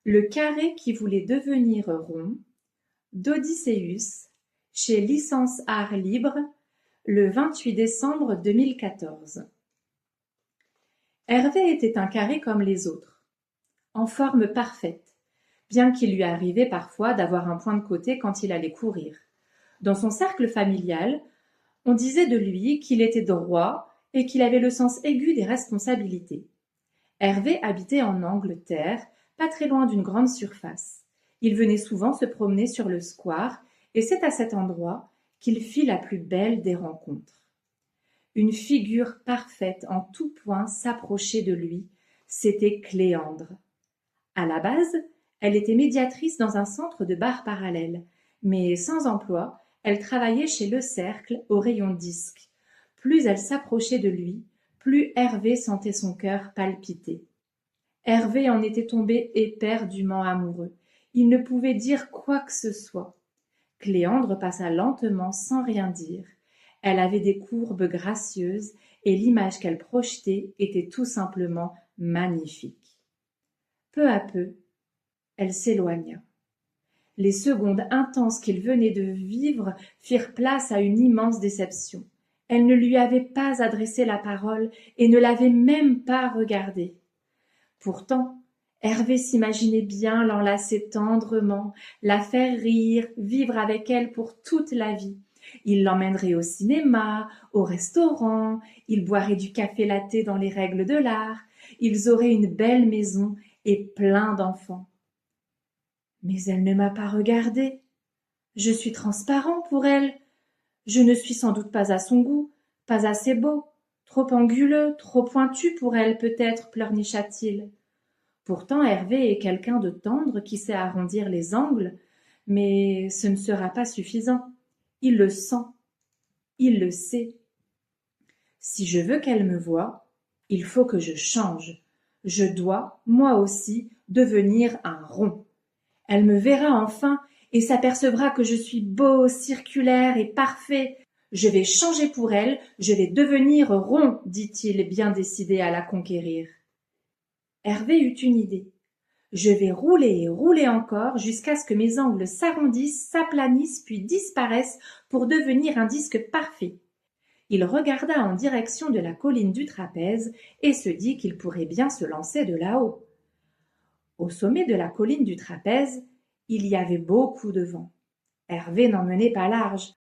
Le carré qui voulait devenir rond d'Odysseus, chez Licence Art Libre, le 28 décembre 2014. Hervé était un carré comme les autres, en forme parfaite, bien qu'il lui arrivait parfois d'avoir un point de côté quand il allait courir. Dans son cercle familial, on disait de lui qu'il était droit et qu'il avait le sens aigu des responsabilités. Hervé habitait en Angleterre, pas très loin d'une grande surface. Il venait souvent se promener sur le square, et c'est à cet endroit qu'il fit la plus belle des rencontres. Une figure parfaite en tout point s'approchait de lui, c'était Cléandre. À la base, elle était médiatrice dans un centre de bar parallèle, mais sans emploi, elle travaillait chez Le Cercle au rayon disques. Plus elle s'approchait de lui, plus Hervé sentait son cœur palpiter. Hervé en était tombé éperdument amoureux. Il ne pouvait dire quoi que ce soit. Cléandre passa lentement sans rien dire. Elle avait des courbes gracieuses et l'image qu'elle projetait était tout simplement magnifique. Peu à peu, elle s'éloigna. Les secondes intenses qu'il venait de vivre firent place à une immense déception. Elle ne lui avait pas adressé la parole et ne l'avait même pas regardé. Pourtant, Hervé s'imaginait bien l'enlacer tendrement, la faire rire, vivre avec elle pour toute la vie. Il l'emmènerait au cinéma, au restaurant, ils boiraient du café latte dans les règles de l'art, ils auraient une belle maison et plein d'enfants. Mais elle ne m'a pas regardé. Je suis transparent pour elle. Je ne suis sans doute pas à son goût, pas assez beau, trop anguleux, trop pointu pour elle peut-être, pleurnicha-t-il. Pourtant Hervé est quelqu'un de tendre qui sait arrondir les angles, mais ce ne sera pas suffisant. Il le sent, il le sait. Si je veux qu'elle me voie, il faut que je change. Je dois, moi aussi, devenir un rond. Elle me verra enfin et s'apercevra que je suis beau, circulaire et parfait. Je vais changer pour elle, je vais devenir rond, dit-il, bien décidé à la conquérir. Hervé eut une idée. Je vais rouler et rouler encore jusqu'à ce que mes angles s'arrondissent, s'aplanissent puis disparaissent pour devenir un disque parfait. Il regarda en direction de la colline du trapèze et se dit qu'il pourrait bien se lancer de là-haut. Au sommet de la colline du trapèze, il y avait beaucoup de vent. Hervé n'en menait pas large.